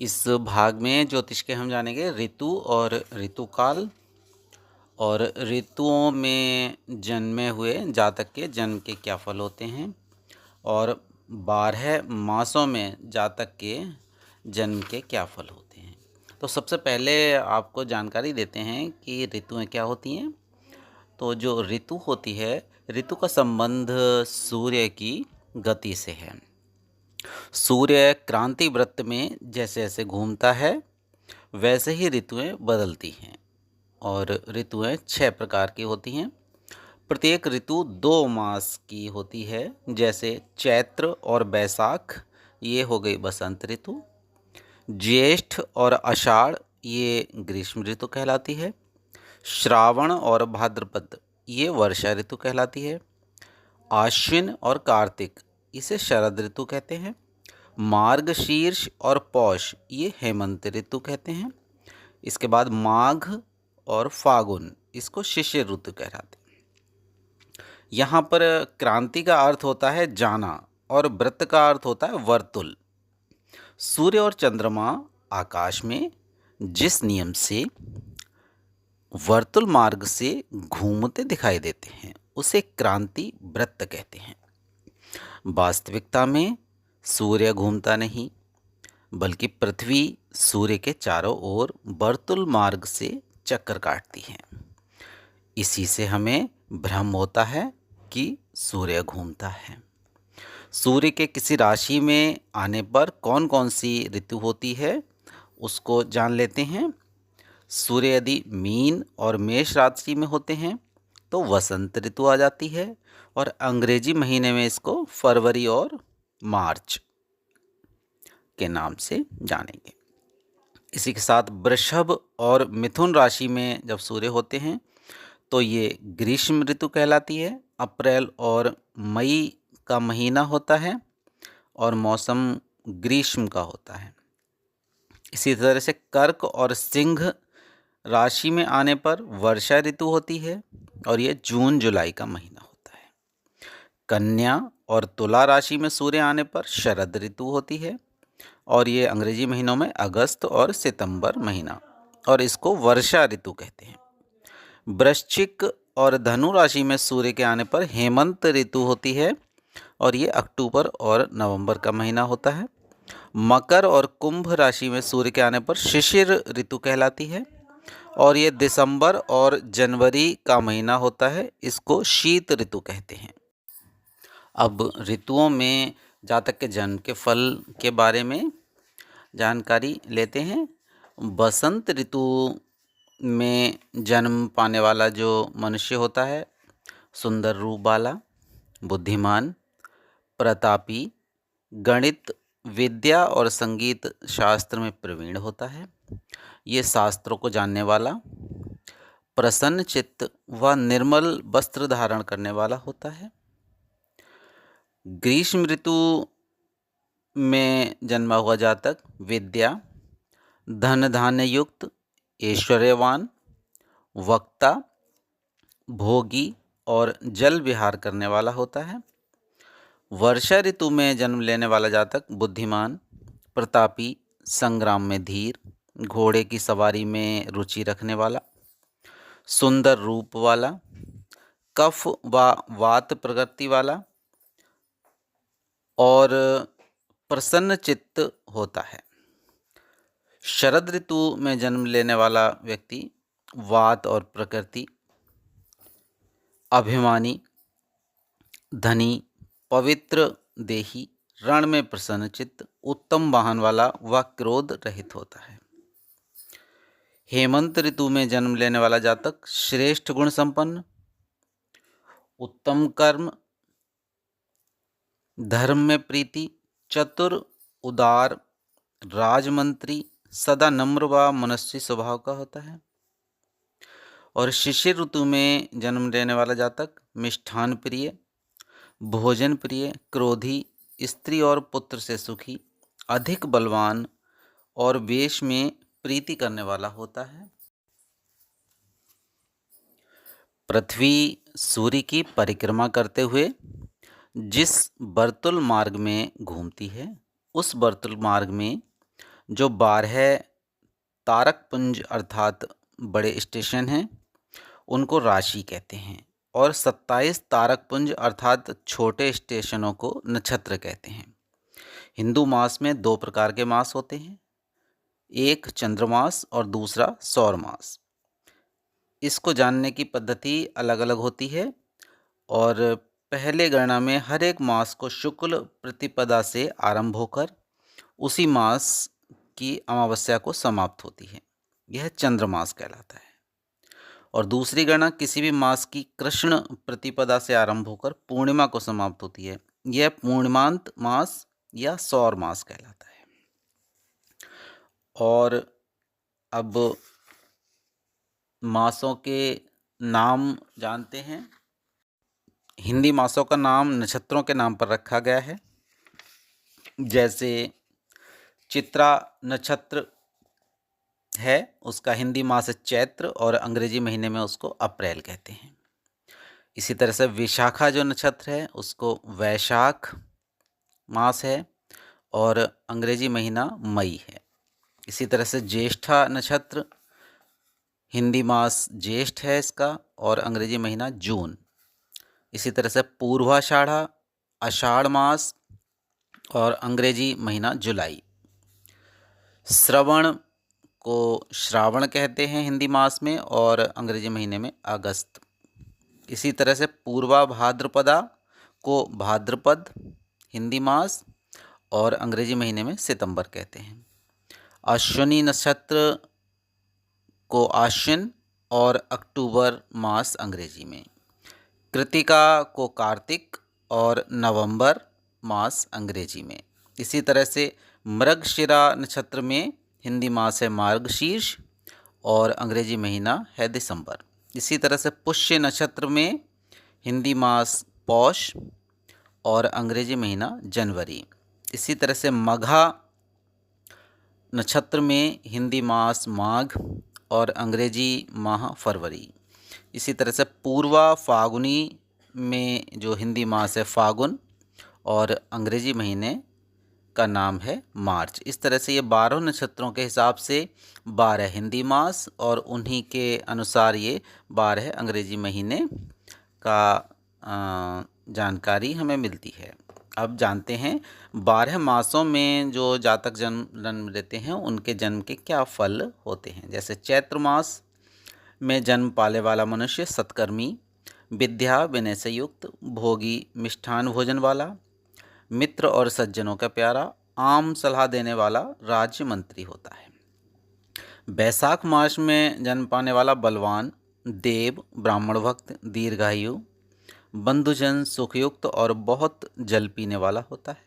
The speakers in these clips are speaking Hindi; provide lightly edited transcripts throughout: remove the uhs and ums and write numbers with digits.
इस भाग में ज्योतिष के हम जानेंगे ऋतु और ऋतुकाल और ऋतुओं में जन्मे हुए जातक के जन्म के क्या फल होते हैं और 12 मासों में जातक के जन्म के क्या फल होते हैं। तो सबसे पहले आपको जानकारी देते हैं कि ऋतुएं क्या होती हैं। तो जो ऋतु होती है, ऋतु का संबंध सूर्य की गति से है। सूर्य क्रांति वृत्त में जैसे जैसे घूमता है वैसे ही ऋतुएं बदलती हैं और ऋतुएं 6 प्रकार की होती हैं। प्रत्येक ऋतु 2 मास की होती है, जैसे चैत्र और बैसाख ये हो गई बसंत ऋतु, ज्येष्ठ और आषाढ़ ये ग्रीष्म ऋतु कहलाती है, श्रावण और भाद्रपद ये वर्षा ऋतु कहलाती है, आश्विन और कार्तिक इसे शरद ऋतु कहते हैं, मार्गशीर्ष और पौष ये हेमंत ऋतु कहते हैं। इसके बाद माघ और फागुन इसको शिशिर ऋतु कहलाते हैं। यहाँ पर क्रांति का अर्थ होता है जाना और व्रत का अर्थ होता है वर्तुल। सूर्य और चंद्रमा आकाश में जिस नियम से वर्तुल मार्ग से घूमते दिखाई देते हैं उसे क्रांति वृत्त कहते हैं। वास्तविकता में सूर्य घूमता नहीं, बल्कि पृथ्वी सूर्य के चारों ओर वर्तुल मार्ग से चक्कर काटती है। इसी से हमें भ्रम होता है कि सूर्य घूमता है। सूर्य के किसी राशि में आने पर कौन कौन सी ऋतु होती है उसको जान लेते हैं। सूर्य यदि मीन और मेष राशि में होते हैं तो वसंत ऋतु आ जाती है और अंग्रेजी महीने में इसको फरवरी और मार्च के नाम से जानेंगे। इसी के साथ वृषभ और मिथुन राशि में जब सूर्य होते हैं तो ये ग्रीष्म ऋतु कहलाती है। अप्रैल और मई का महीना होता है और मौसम ग्रीष्म का होता है। इसी तरह से कर्क और सिंह राशि में आने पर वर्षा ऋतु होती है और ये जून जुलाई का महीना होता है। कन्या और तुला राशि में सूर्य आने पर शरद ऋतु होती है और ये अंग्रेजी महीनों में अगस्त और सितंबर महीना और इसको वर्षा ऋतु कहते हैं। वृश्चिक और धनु राशि में सूर्य के आने पर हेमंत ऋतु होती है और ये अक्टूबर और नवंबर का महीना होता है। मकर और कुंभ राशि में सूर्य के आने पर शिशिर ऋतु कहलाती है और ये दिसंबर और जनवरी का महीना होता है। इसको शीत ऋतु कहते हैं। अब ऋतुओं में जातक के जन्म के फल के बारे में जानकारी लेते हैं। बसंत ऋतु में जन्म पाने वाला जो मनुष्य होता है सुंदर रूप वाला, बुद्धिमान, प्रतापी, गणित, विद्या और संगीत शास्त्र में प्रवीण होता है। ये शास्त्रों को जानने वाला, प्रसन्न चित्त व निर्मल वस्त्र धारण करने वाला होता है। ग्रीष्म ऋतु में जन्मा हुआ जातक विद्या, धन धान्य युक्त, ऐश्वर्यवान, वक्ता, भोगी और जल विहार करने वाला होता है। वर्षा ऋतु में जन्म लेने वाला जातक बुद्धिमान, प्रतापी, संग्राम में धीर, घोड़े की सवारी में रुचि रखने वाला, सुंदर रूप वाला, कफ व वात प्रकृति वाला और प्रसन्न चित्त होता है। शरद ऋतु में जन्म लेने वाला व्यक्ति वात और प्रकृति, अभिमानी, धनी, पवित्र देही, रण में प्रसन्न चित्त, उत्तम वाहन वाला व क्रोध रहित होता है। हेमंत ऋतु में जन्म लेने वाला जातक श्रेष्ठ गुण संपन्न, उत्तम कर्म, धर्म में प्रीति, चतुर, उदार, राजमंत्री, सदा नम्र व मनुष्य स्वभाव का होता है। और शिशिर ऋतु में जन्म लेने वाला जातक मिष्ठान प्रिय, भोजन प्रिय, क्रोधी, स्त्री और पुत्र से सुखी, अधिक बलवान और वेश में प्रीति करने वाला होता है। पृथ्वी सूर्य की परिक्रमा करते हुए जिस वर्तुल मार्ग में घूमती है उस वर्तुल मार्ग में जो 12 तारकपुंज अर्थात बड़े स्टेशन हैं उनको राशि कहते हैं और 27 तारकपुंज अर्थात छोटे स्टेशनों को नक्षत्र कहते हैं। हिंदू मास में 2 प्रकार के मास होते हैं, एक चंद्रमास और दूसरा सौर मास। इसको जानने की पद्धति अलग अलग होती है और पहले गणना में हर एक मास को शुक्ल प्रतिपदा से आरंभ होकर उसी मास की अमावस्या को समाप्त होती है, यह चंद्रमास कहलाता है। और दूसरी गणना किसी भी मास की कृष्ण प्रतिपदा से आरंभ होकर पूर्णिमा को समाप्त होती है, यह पूर्णिमांत मास या सौर मास कहलाता है। और अब मासों के नाम जानते हैं। हिंदी मासों का नाम नक्षत्रों के नाम पर रखा गया है। जैसे चित्रा नक्षत्र है, उसका हिंदी मास है चैत्र और अंग्रेजी महीने में उसको अप्रैल कहते हैं। इसी तरह से विशाखा जो नक्षत्र है उसको वैशाख मास है और अंग्रेजी महीना मई है। इसी तरह से ज्येष्ठा नक्षत्र हिंदी मास ज्येष्ठ है इसका और अंग्रेजी महीना जून। इसी तरह से पूर्वाषाढ़ा आषाढ़ मास और अंग्रेजी महीना जुलाई। श्रवण को श्रावण कहते हैं हिंदी मास में और अंग्रेजी महीने में अगस्त। इसी तरह से पूर्वा भाद्रपदा को भाद्रपद हिंदी मास और अंग्रेजी महीने में सितंबर कहते हैं। अश्विनी नक्षत्र को आश्विन और अक्टूबर मास अंग्रेजी में। कृतिका को कार्तिक और नवंबर मास अंग्रेजी में। इसी तरह से मृगशिरा नक्षत्र में हिंदी मास है मार्गशीर्ष और अंग्रेजी महीना है दिसंबर। इसी तरह से पुष्य नक्षत्र में हिंदी मास पौष और अंग्रेजी महीना जनवरी। इसी तरह से मघा नक्षत्र में हिंदी मास माघ और अंग्रेजी माह फरवरी। इसी तरह से पूर्वा फागुनी में जो हिंदी मास है फागुन और अंग्रेजी महीने का नाम है मार्च। इस तरह से ये 12 नक्षत्रों के हिसाब से 12 हिंदी मास और उन्हीं के अनुसार ये 12 अंग्रेजी महीने का जानकारी हमें मिलती है। अब जानते हैं 12 मासों में जो जातक जन्म लेते हैं उनके जन्म के क्या फल होते हैं। जैसे चैत्र मास में जन्म पाने वाला मनुष्य सत्कर्मी, विद्या विनय से युक्त, भोगी, मिष्ठान भोजन वाला, मित्र और सज्जनों का प्यारा, आम सलाह देने वाला, राज्य मंत्री होता है। बैसाख मास में जन्म पाने वाला बलवान, देव, ब्राह्मण भक्त, दीर्घायु, बंधुजन, सुखयुक्त और बहुत जल पीने वाला होता है।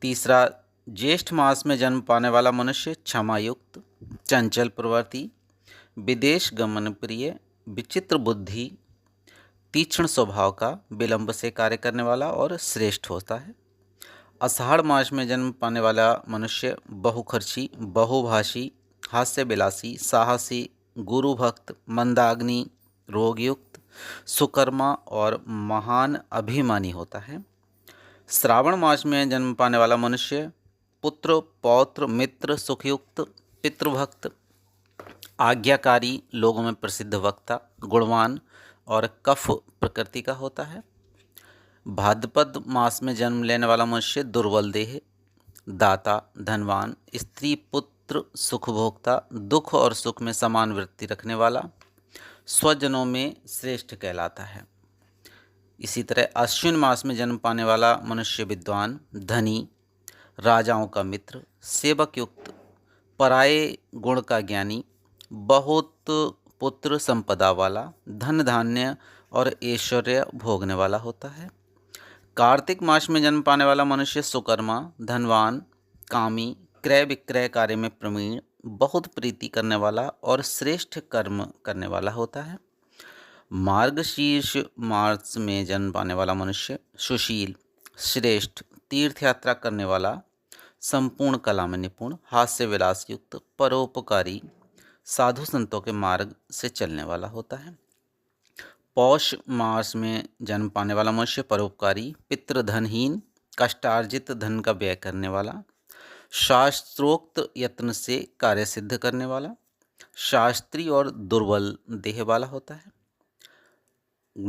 तीसरा, ज्येष्ठ मास में जन्म पाने वाला मनुष्य क्षमायुक्त, चंचल प्रवृत्ति, विदेश गमन प्रिय, विचित्र बुद्धि, तीक्ष्ण स्वभाव का, विलंब से कार्य करने वाला और श्रेष्ठ होता है। आषाढ़ मास में जन्म पाने वाला मनुष्य बहुखर्ची, बहुभाषी, हास्य विलासी, साहसी, गुरु भक्त, मंदाग्नि, रोगयुक्त, सुकर्मा और महान अभिमानी होता है। श्रावण मास में जन्म पाने वाला मनुष्य पुत्र, पौत्र, मित्र, सुखयुक्त, पितृभक्त, आज्ञाकारी, लोगों में प्रसिद्ध वक्ता, गुणवान और कफ प्रकृति का होता है। भाद्रपद मास में जन्म लेने वाला मनुष्य दुर्बल देह, दाता, धनवान, स्त्री, पुत्र, सुखभोक्ता, दुख और सुख में समान वृत्ति रखने वाला, स्वजनों में श्रेष्ठ कहलाता है। इसी तरह अश्विन मास में जन्म पाने वाला मनुष्य विद्वान, धनी, राजाओं का मित्र, सेवक युक्त, पराये गुण का ज्ञानी, बहुत पुत्र संपदा वाला, धन धान्य और ऐश्वर्य भोगने वाला होता है। कार्तिक मास में जन्म पाने वाला मनुष्य सुकर्मा, धनवान, कामी, क्रय विक्रय कार्य में प्रवीण, बहुत प्रीति करने वाला और श्रेष्ठ कर्म करने वाला होता है। मार्गशीर्ष मास में जन्म पाने वाला मनुष्य सुशील, श्रेष्ठ, तीर्थ यात्रा करने वाला, संपूर्ण कला में निपुण, हास्य विलास युक्त, परोपकारी, साधु संतों के मार्ग से चलने वाला होता है। पौष मास में जन्म पाने वाला मनुष्य परोपकारी, पितृधनहीन, कष्टार्जित धन का व्यय करने वाला, शास्त्रोक्त यत्न से कार्य सिद्ध करने वाला, शास्त्रीय और दुर्बल देह वाला होता है।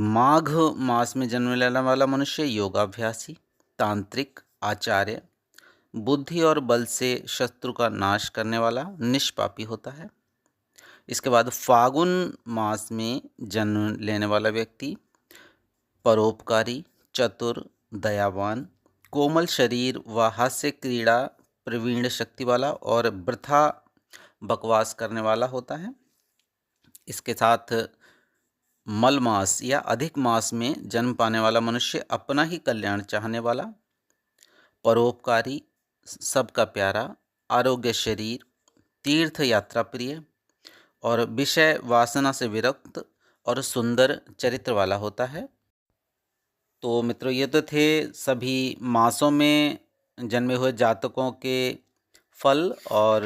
माघ मास में जन्म लेने वाला मनुष्य योगाभ्यासी, तांत्रिक, आचार्य, बुद्धि और बल से शत्रु का नाश करने वाला, निष्पापी होता है। इसके बाद फागुन मास में जन्म लेने वाला व्यक्ति परोपकारी, चतुर, दयावान, कोमल शरीर व हास्य क्रीड़ा प्रवीण शक्ति वाला और वृथा बकवास करने वाला होता है। इसके साथ मल मास या अधिक मास में जन्म पाने वाला मनुष्य अपना ही कल्याण चाहने वाला, परोपकारी, सबका प्यारा, आरोग्य शरीर, तीर्थ यात्रा प्रिय और विषय वासना से विरक्त और सुंदर चरित्र वाला होता है। तो मित्रों, ये तो थे सभी मासों में जन्मे हुए जातकों के फल और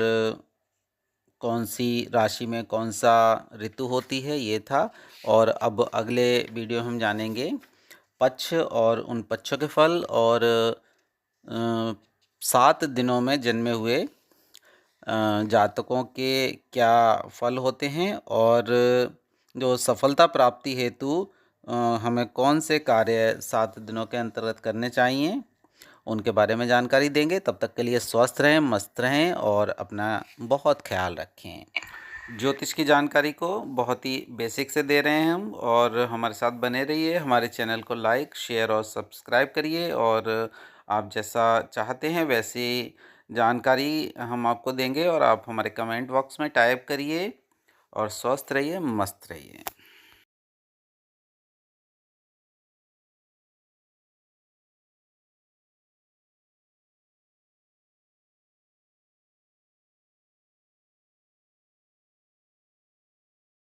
कौन सी राशि में कौन सा ऋतु होती है, ये था। और अब अगले वीडियो हम जानेंगे पक्ष और उन पक्षों के फल और 7 दिनों में जन्मे हुए जातकों के क्या फल होते हैं और जो सफलता प्राप्ति हेतु हमें कौन से कार्य 7 दिनों के अंतर्गत करने चाहिए, उनके बारे में जानकारी देंगे। तब तक के लिए स्वस्थ रहें, मस्त रहें और अपना बहुत ख्याल रखें। ज्योतिष की जानकारी को बहुत ही बेसिक से दे रहे हैं हम, और हमारे साथ बने रहिए। हमारे चैनल को लाइक, शेयर और सब्सक्राइब करिए, और आप जैसा चाहते हैं वैसी जानकारी हम आपको देंगे, और आप हमारे कमेंट बॉक्स में टाइप करिए। और स्वस्थ रहिए, मस्त रहिए।